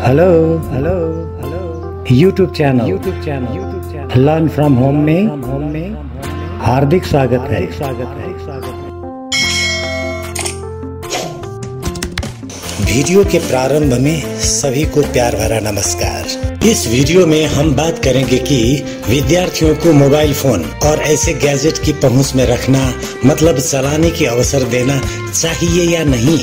Hello YouTube channel learn from home में हार्दिक स्वागत है। वीडियो के प्रारंभ में सभी को प्यार भरा नमस्कार। इस वीडियो में हम बात करेंगे कि विद्यार्थियों को मोबाइल फोन और ऐसे गैजेट की पहुंच में रखना मतलब चलाने की अवसर देना चाहिए या नहीं,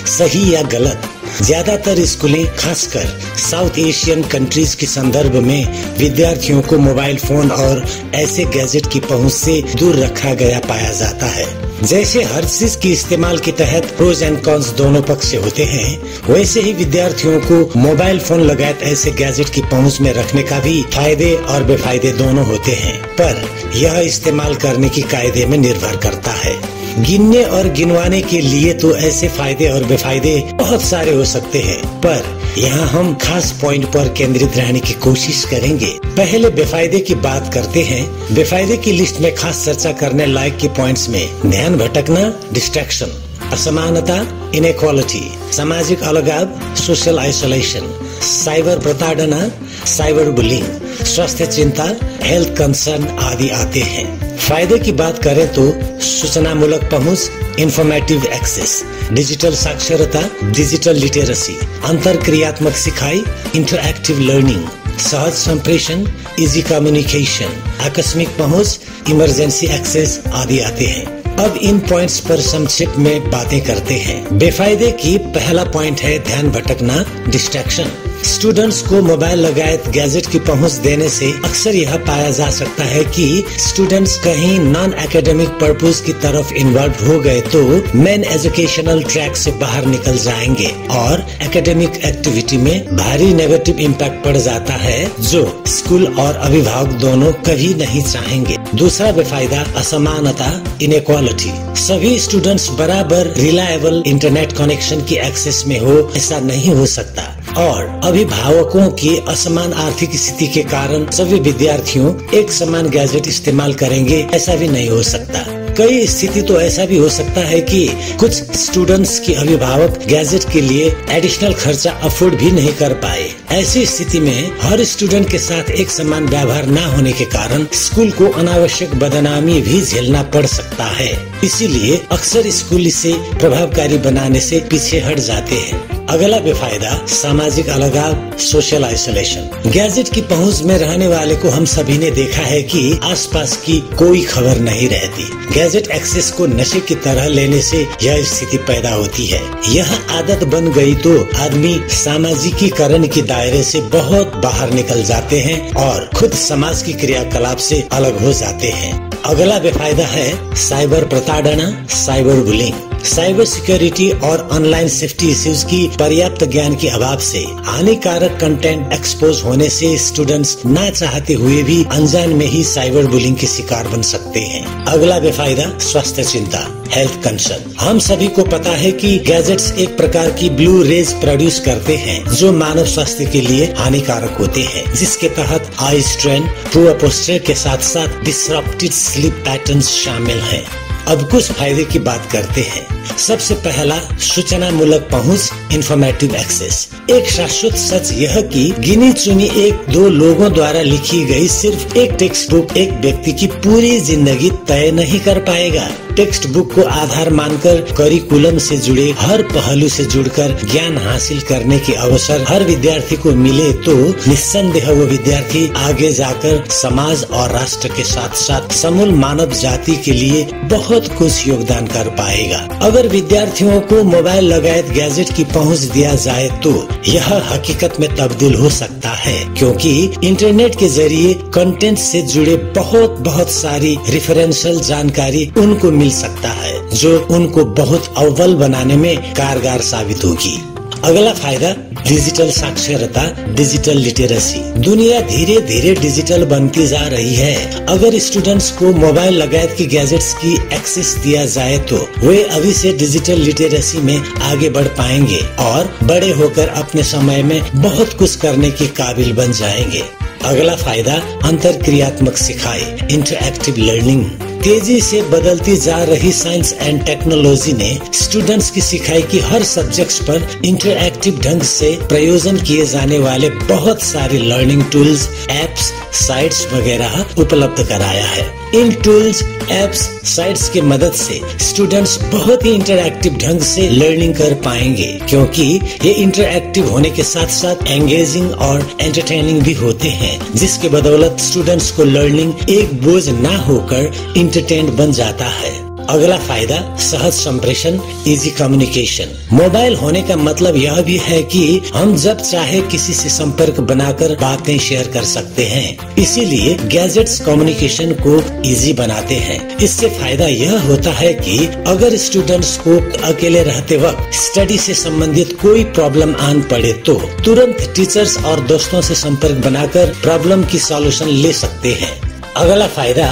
सही या गलत। ज्यादातर स्कूलें खासकर साउथ एशियन कंट्रीज के संदर्भ में विद्यार्थियों को मोबाइल फोन और ऐसे गैजेट की पहुंच से दूर रखा गया पाया जाता है। जैसे हर चीज के इस्तेमाल के तहत प्रोज एंड कॉन्स दोनों पक्ष होते हैं, वैसे ही विद्यार्थियों को मोबाइल फोन लगायत ऐसे गैजेट की पहुंच में रखने का भी फायदे और बेफायदे दोनों होते हैं, पर यह इस्तेमाल करने की कायदे में निर्भर करता है। गिनने और गिनवाने के लिए तो ऐसे फायदे और बेफायदे बहुत सारे हो सकते हैं, पर यहाँ हम खास पॉइंट पर केंद्रित रहने की कोशिश करेंगे। पहले बेफायदे की बात करते हैं। बेफायदे की लिस्ट में खास चर्चा करने लायक के पॉइंट्स में ध्यान भटकना, डिस्ट्रैक्शन, असमानता, इनइक्वालिटी, सामाजिक अलगाव, सोशल आइसोलेशन, साइबर प्रताड़ना, साइबर बुलिंग, स्वास्थ्य चिंता, हेल्थ कंसर्न आदि आते हैं। फायदे की बात करें तो सूचनामूलक पहुंच, इंफॉर्मेटिव एक्सेस, डिजिटल साक्षरता, डिजिटल लिटरेसी, अंतरक्रियात्मक सिखाई, इंटरएक्टिव लर्निंग, सहज संप्रेषण, इजी कम्युनिकेशन, आकस्मिक पहुंच, इमरजेंसी एक्सेस आदि आते हैं। अब इन पॉइंट्स पर संक्षेप में बातें करते हैं। बेफायदे की पहला पॉइंट है ध्यान भटकना, डिस्ट्रैक्शन। स्टूडेंट्स को मोबाइल लगायत गैजेट की पहुंच देने से अक्सर यह पाया जा सकता है कि स्टूडेंट्स कहीं नॉन एकेडमिक पर्पस की तरफ इन्वॉल्व हो गए तो मेन एजुकेशनल ट्रैक से बाहर निकल जाएंगे और एकेडमिक एक्टिविटी में भारी नेगेटिव इम्पैक्ट पड़ जाता है, जो स्कूल और अभिभावक दोनों कभी नहीं चाहेंगे। दूसरा बेफायदा असमानता, इनइक्वालिटी। सभी स्टूडेंट्स बराबर रिलायबल इंटरनेट कनेक्शन की एक्सेस में हो ऐसा नहीं हो सकता, और अभिभावकों की असमान आर्थिक स्थिति के कारण सभी विद्यार्थियों एक समान गैजेट इस्तेमाल करेंगे ऐसा भी नहीं हो सकता। कई स्थिति तो ऐसा भी हो सकता है कि कुछ स्टूडेंट्स के अभिभावक गैजेट के लिए एडिशनल खर्चा अफोर्ड भी नहीं कर पाए। ऐसी स्थिति में हर स्टूडेंट के साथ एक समान व्यवहार न होने के कारण स्कूल को अनावश्यक बदनामी भी झेलना पड़ सकता है। इसीलिए अक्सर स्कूल इसे प्रभावकारी बनाने से पीछे हट जाते हैं। अगला बेफायदा सामाजिक अलगाव, सोशल आइसोलेशन। गैजेट की पहुंच में रहने वाले को हम सभी ने देखा है कि आसपास की कोई खबर नहीं रहती। गैजेट एक्सेस को नशे की तरह लेने से यह स्थिति पैदा होती है। यह आदत बन गई तो आदमी सामाजिकीकरण के दायरे से बहुत बाहर निकल जाते हैं और खुद समाज की क्रियाकलाप से अलग हो जाते हैं। अगला बेफायदा है साइबर प्रताड़ना, साइबर बुलिंग। साइबर सिक्योरिटी और ऑनलाइन सेफ्टी इश्यूज की पर्याप्त ज्ञान के अभाव से हानिकारक कंटेंट एक्सपोज होने से स्टूडेंट्स ना चाहते हुए भी अनजान में ही साइबर बुलिंग के शिकार बन सकते हैं। अगला बेफायदा स्वास्थ्य चिंता, हेल्थ कंसर्न। हम सभी को पता है कि गैजेट्स एक प्रकार की ब्लू रेज प्रोड्यूस करते हैं जो मानव स्वास्थ्य के लिए हानिकारक होते हैं, जिसके तहत आई स्ट्रेन, पुअर पोस्चर के साथ साथ डिसरप्टेड स्लीप पैटर्न्स शामिल हैं। अब कुछ फायदे की बात करते हैं। सबसे पहला सूचना मूलक पहुंच, इंफॉर्मेटिव एक्सेस। एक शाश्वत सच यह कि गिनी चुनी एक दो लोगों द्वारा लिखी गई सिर्फ एक टेक्स्ट बुक एक व्यक्ति की पूरी जिंदगी तय नहीं कर पाएगा। टेक्स्ट बुक को आधार मानकर करिकुलम से जुड़े हर पहलू से जुड़कर ज्ञान हासिल करने के अवसर हर विद्यार्थी को मिले तो निस्संदेह वो विद्यार्थी आगे जाकर समाज और राष्ट्र के साथ साथ समूल मानव जाति के लिए बहुत कुछ योगदान कर पाएगा। अगर विद्यार्थियों को मोबाइल लगायत गैजेट की पहुंच दिया जाए तो यह हकीकत में तब्दील हो सकता है, क्योंकि इंटरनेट के जरिए कंटेंट से जुड़े बहुत सारी रेफरेंशियल जानकारी उनको मिल सकता है जो उनको बहुत अव्वल बनाने में कारगर साबित होगी। अगला फायदा डिजिटल साक्षरता, डिजिटल लिटरेसी। दुनिया धीरे धीरे डिजिटल बनती जा रही है। अगर स्टूडेंट्स को मोबाइल लगायत की गैजेट्स की एक्सेस दिया जाए तो वे अभी से डिजिटल लिटरेसी में आगे बढ़ पाएंगे और बड़े होकर अपने समय में बहुत कुछ करने के काबिल बन जाएंगे। अगला फायदा अंतरक्रियात्मक सिखाई, इंटरएक्टिव लर्निंग। तेजी से बदलती जा रही साइंस एंड टेक्नोलॉजी ने स्टूडेंट्स की सिखाई की हर सब्जेक्ट्स पर इंटरएक्टिव ढंग से प्रयोजन किए जाने वाले बहुत सारे लर्निंग टूल्स, एप्स, साइट्स वगैरह उपलब्ध कराया है। इन टूल्स, एप्स, साइट्स की मदद से स्टूडेंट्स बहुत ही इंटरएक्टिव ढंग से लर्निंग कर पाएंगे, क्योंकि ये इंटरएक्टिव होने के साथ साथ एंगेजिंग और एंटरटेनिंग भी होते हैं, जिसके बदौलत स्टूडेंट्स को लर्निंग एक बोझ ना होकर इंटरटेन्ड बन जाता है। अगला फायदा, सहज संप्रेषण, इजी कम्युनिकेशन। मोबाइल होने का मतलब यह भी है कि हम जब चाहे किसी से संपर्क बनाकर बातें शेयर कर सकते हैं। इसीलिए गैजेट्स कम्युनिकेशन को इजी बनाते हैं। इससे फायदा यह होता है कि अगर स्टूडेंट्स को अकेले रहते वक्त स्टडी से संबंधित कोई प्रॉब्लम आन पड़े तो तुरंत टीचर्स और दोस्तों से संपर्क बनाकर प्रॉब्लम की सॉल्यूशन ले सकते हैं। अगला फायदा,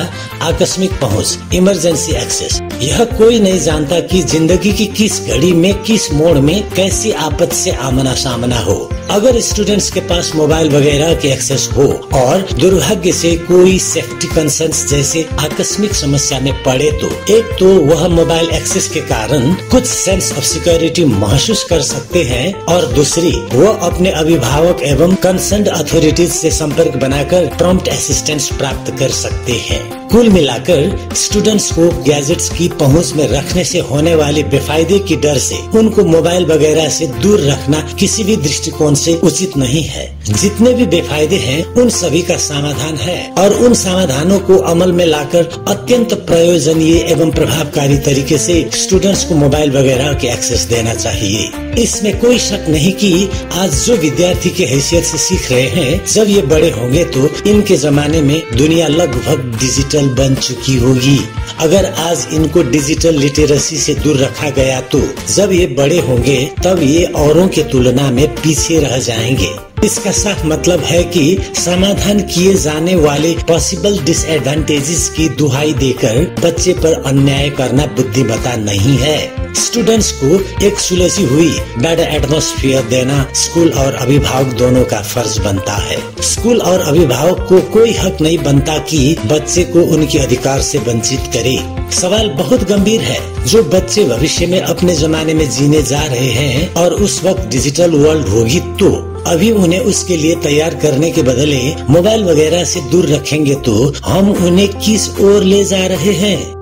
आकस्मिक पहुंच, इमरजेंसी एक्सेस। यह कोई नहीं जानता कि जिंदगी की किस घड़ी में, किस मोड़ में कैसी आफत से आमना सामना हो। अगर स्टूडेंट्स के पास मोबाइल वगैरह के एक्सेस हो और दुर्भाग्य से कोई सेफ्टी कंसर्न्स जैसे आकस्मिक समस्या में पड़े तो एक तो वह मोबाइल एक्सेस के कारण कुछ सेंस ऑफ सिक्योरिटी महसूस कर सकते हैं, और दूसरी वह अपने अभिभावक एवं कंसर्न्ड अथॉरिटीज से संपर्क बनाकर प्रॉम्प्ट असिस्टेंस प्राप्त कर सकते हैं। कुल मिलाकर स्टूडेंट्स को गैजेट्स की पहुंच में रखने से होने वाले बेफायदे की डर से उनको मोबाइल वगैरह से दूर रखना किसी भी दृष्टिकोण से उचित नहीं है। जितने भी बेफायदे हैं उन सभी का समाधान है, और उन समाधानों को अमल में लाकर अत्यंत प्रयोजनीय एवं प्रभावकारी तरीके से स्टूडेंट्स को मोबाइल वगैरह के एक्सेस देना चाहिए। इसमें कोई शक नहीं कि आज जो विद्यार्थी के हैसियत से सीख रहे हैं, जब ये बड़े होंगे तो इनके जमाने में दुनिया लगभग डिजिटल बन चुकी होगी। अगर आज इनको डिजिटल लिटरेसी से दूर रखा गया तो जब ये बड़े होंगे तब ये औरों के तुलना में पीछे रह जाएंगे। इसका साफ मतलब है कि समाधान किए जाने वाले पॉसिबल डिसएडवांटेजेस की दुहाई देकर बच्चे पर अन्याय करना बुद्धिमत्ता नहीं है। स्टूडेंट्स को एक सुलझी हुई बेटर एटमॉस्फेयर देना स्कूल और अभिभावक दोनों का फर्ज बनता है। स्कूल और अभिभावक को कोई हक नहीं बनता कि बच्चे को उनके अधिकार से वंचित करे। सवाल बहुत गंभीर है। जो बच्चे भविष्य में अपने जमाने में जीने जा रहे हैं और उस वक्त डिजिटल वर्ल्ड होगी तो अभी उन्हें उसके लिए तैयार करने के बदले मोबाइल वगैरह से दूर रखेंगे तो हम उन्हें किस ओर ले जा रहे हैं।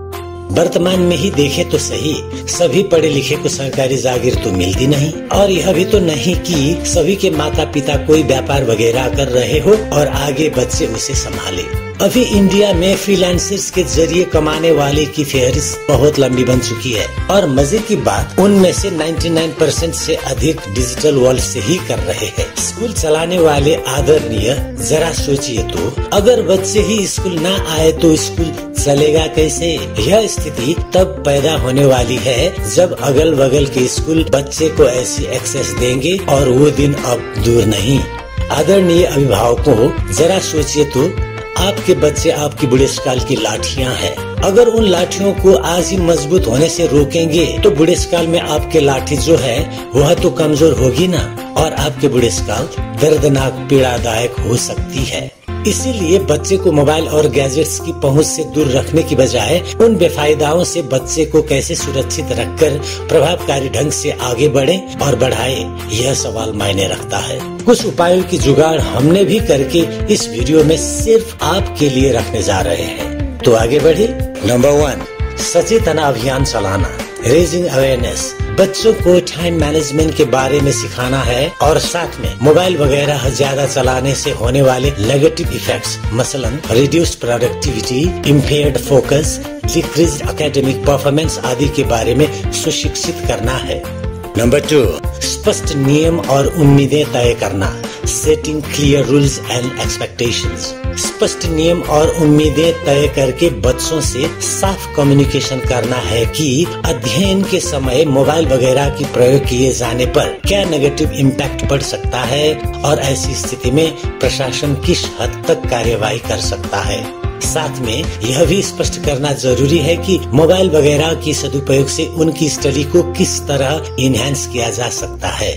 वर्तमान में ही देखें तो सही, सभी पढ़े लिखे को सरकारी जागीर तो मिलती नहीं, और यह भी तो नहीं कि सभी के माता पिता कोई व्यापार वगैरह कर रहे हो और आगे बच्चे उसे संभाले। अभी इंडिया में फ्रीलांसर्स के जरिए कमाने वाले की फेहरिस्त बहुत लंबी बन चुकी है, और मजे की बात उनमें से 99% से अधिक डिजिटल वर्ल्ड से ही कर रहे हैं। स्कूल चलाने वाले आदरणीय, जरा सोचिए तो अगर बच्चे ही स्कूल ना आए तो स्कूल चलेगा कैसे। यह स्थिति तब पैदा होने वाली है जब अगल बगल के स्कूल बच्चे को ऐसी एक्सेस देंगे, और वो दिन अब दूर नहीं। आदरणीय अभिभावकों, जरा सोचिए तो आपके बच्चे आपकी बुढ़ेसकाल की लाठियां हैं। अगर उन लाठियों को आज ही मजबूत होने से रोकेंगे तो बुढ़ेसकाल में आपके लाठी जो है वह तो कमजोर होगी ना, और आपके बुढ़ेसकाल दर्दनाक पीड़ादायक हो सकती है। इसीलिए बच्चे को मोबाइल और गैजेट्स की पहुंच से दूर रखने की बजाय उन बेफायदाओं से बच्चे को कैसे सुरक्षित रखकर प्रभावकारी ढंग से आगे बढ़े और बढ़ाए, यह सवाल मायने रखता है। कुछ उपायों की जुगाड़ हमने भी करके इस वीडियो में सिर्फ आपके लिए रखने जा रहे हैं, तो आगे बढ़े। नंबर 1, सचेतना अभियान चलाना, रेजिंग अवेयरनेस। बच्चों को टाइम मैनेजमेंट के बारे में सिखाना है, और साथ में मोबाइल वगैरह ज्यादा चलाने से होने वाले नेगेटिव इफेक्ट्स, मसलन reduced productivity, impaired focus, decreased academic performance आदि के बारे में सुशिक्षित करना है। नंबर 2, स्पष्ट नियम और उम्मीदें तय करना, setting clear rules and expectations. स्पष्ट नियम और उम्मीदें तय करके बच्चों से साफ कम्युनिकेशन करना है कि अध्ययन के समय मोबाइल वगैरह की प्रयोग किए जाने पर क्या नेगेटिव इम्पैक्ट पड़ सकता है, और ऐसी स्थिति में प्रशासन किस हद तक कार्यवाही कर सकता है। साथ में यह भी स्पष्ट करना जरूरी है कि मोबाइल वगैरह की सदुपयोग से उनकी स्टडी को किस तरह इनहेंस किया जा सकता है।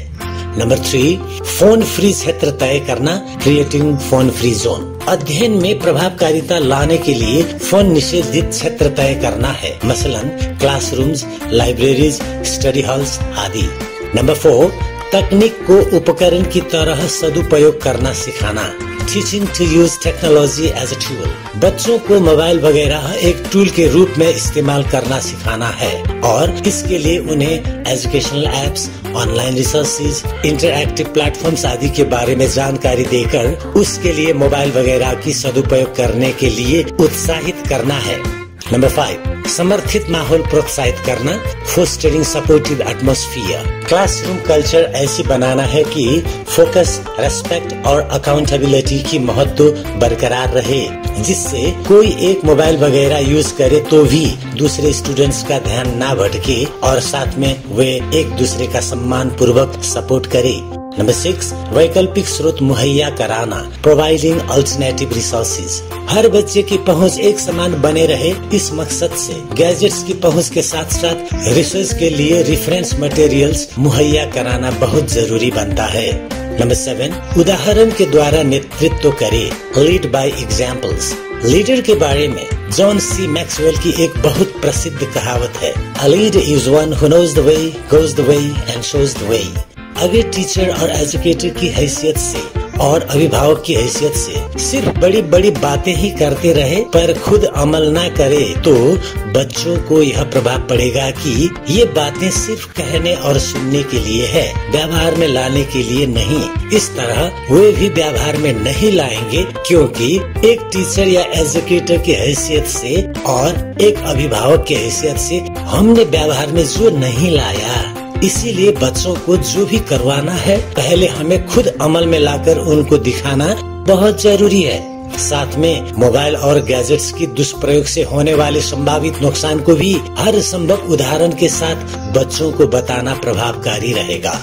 नंबर 3, फोन फ्री क्षेत्र तय करना, क्रिएटिंग फोन फ्री जोन। अध्ययन में प्रभावकारिता लाने के लिए फोन निषेधित क्षेत्र तय करना है, मसलन क्लासरूम्स, लाइब्रेरीज, स्टडी हॉल्स आदि। नंबर 4, तकनीक को उपकरण की तरह सदुपयोग करना सिखाना, teaching to use technology as a tool. बच्चों को मोबाइल वगैरह एक टूल के रूप में इस्तेमाल करना सिखाना है और इसके लिए उन्हें educational apps, online resources, interactive platforms आदि के बारे में जानकारी देकर उसके लिए मोबाइल वगैरह की सदुपयोग करने के लिए उत्साहित करना है। नंबर 5, समर्थित माहौल प्रोत्साहित करना, fostering supportive atmosphere. Classroom culture ऐसी बनाना है कि फोकस, रेस्पेक्ट और अकाउंटेबिलिटी की महत्व बरकरार रहे, जिससे कोई एक मोबाइल वगैरह यूज करे तो भी दूसरे स्टूडेंट्स का ध्यान ना भटके और साथ में वे एक दूसरे का सम्मान पूर्वक सपोर्ट करे। नंबर 6, वैकल्पिक स्रोत मुहैया कराना, प्रोवाइडिंग अल्टरनेटिव रिसोर्सेज। हर बच्चे की पहुंच एक समान बने रहे, इस मकसद से गैजेट्स की पहुंच के साथ साथ रिसर्च के लिए रेफरेंस मटेरियल्स मुहैया कराना बहुत जरूरी बनता है। नंबर 7, उदाहरण के द्वारा नेतृत्व करे, लीड बाय एग्जाम्पल्स। लीडर के बारे में जॉन सी मैक्सवेल की एक बहुत प्रसिद्ध कहावत है, a leader is one who knows the way, goes the way and shows the way. अगर टीचर और एजुकेटर की हैसियत से और अभिभावक की हैसियत से सिर्फ बड़ी बड़ी बातें ही करते रहे पर खुद अमल ना करे तो बच्चों को यह प्रभाव पड़ेगा कि ये बातें सिर्फ कहने और सुनने के लिए है, व्यवहार में लाने के लिए नहीं। इस तरह वे भी व्यवहार में नहीं लाएंगे, क्योंकि एक टीचर या एजुकेटर की हैसियत से और एक अभिभावक की हैसियत से हमने व्यवहार में जो नहीं लाया। इसीलिए बच्चों को जो भी करवाना है पहले हमें खुद अमल में लाकर उनको दिखाना बहुत जरूरी है। साथ में मोबाइल और गैजेट्स की दुष्प्रयोग से होने वाले संभावित नुकसान को भी हर संभव उदाहरण के साथ बच्चों को बताना प्रभावकारी रहेगा।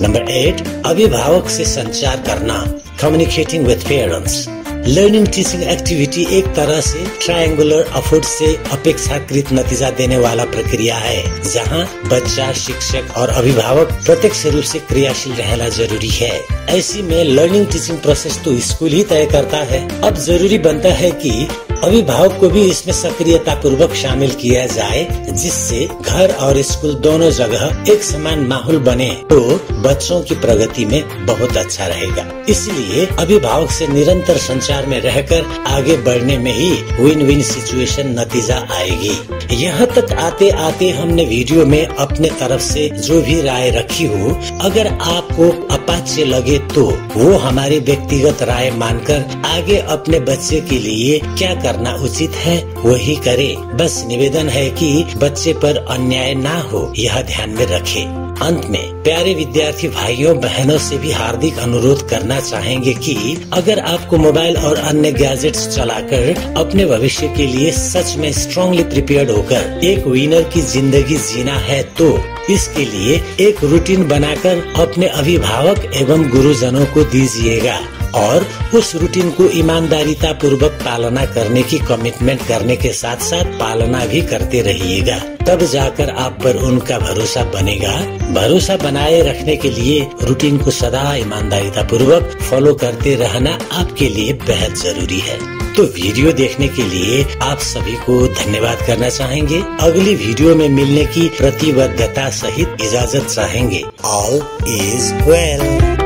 नंबर 8, अभिभावक से संचार करना, communicating with parents. Learning teaching activity एक तरह से ट्रायंगुलर एफर्ट से अपेक्षाकृत नतीजा देने वाला प्रक्रिया है, जहां बच्चा, शिक्षक और अभिभावक प्रत्यक्ष रूप से क्रियाशील रहना जरूरी है। ऐसी में लर्निंग टीचिंग प्रोसेस तो स्कूल ही तय करता है। अब जरूरी बनता है कि अभिभावक को भी इसमें सक्रियता पूर्वक शामिल किया जाए, जिससे घर और स्कूल दोनों जगह एक समान माहौल बने तो बच्चों की प्रगति में बहुत अच्छा रहेगा। इसलिए अभिभावक से निरंतर संचार में रहकर आगे बढ़ने में ही विन विन सिचुएशन नतीजा आएगी। यहाँ तक आते आते हमने वीडियो में अपने तरफ से जो भी राय रखी हो, अगर आपको अपाच्य लगे तो वो हमारी व्यक्तिगत राय मानकर आगे अपने बच्चे के लिए क्या करना उचित है वही करे। बस निवेदन है कि बच्चे पर अन्याय ना हो, यह ध्यान में रखे। अंत में प्यारे विद्यार्थी भाइयों बहनों से भी हार्दिक अनुरोध करना चाहेंगे कि अगर आपको मोबाइल और अन्य गैजेट्स चलाकर अपने भविष्य के लिए सच में स्ट्रांगली प्रिपेयर्ड होकर एक विनर की जिंदगी जीना है तो इसके लिए एक रूटीन बनाकर अपने अभिभावक एवं गुरुजनों को दीजिएगा और उस रूटीन को ईमानदारीता पूर्वक पालना करने की कमिटमेंट करने के साथ साथ पालना भी करते रहिएगा। तब जाकर आप पर उनका भरोसा बनेगा। भरोसा बनाए रखने के लिए रूटीन को सदा ईमानदारीता पूर्वक फॉलो करते रहना आपके लिए बेहद जरूरी है। तो वीडियो देखने के लिए आप सभी को धन्यवाद करना चाहेंगे। अगली वीडियो में मिलने की प्रतिबद्धता सहित इजाजत चाहेंगे। All is well.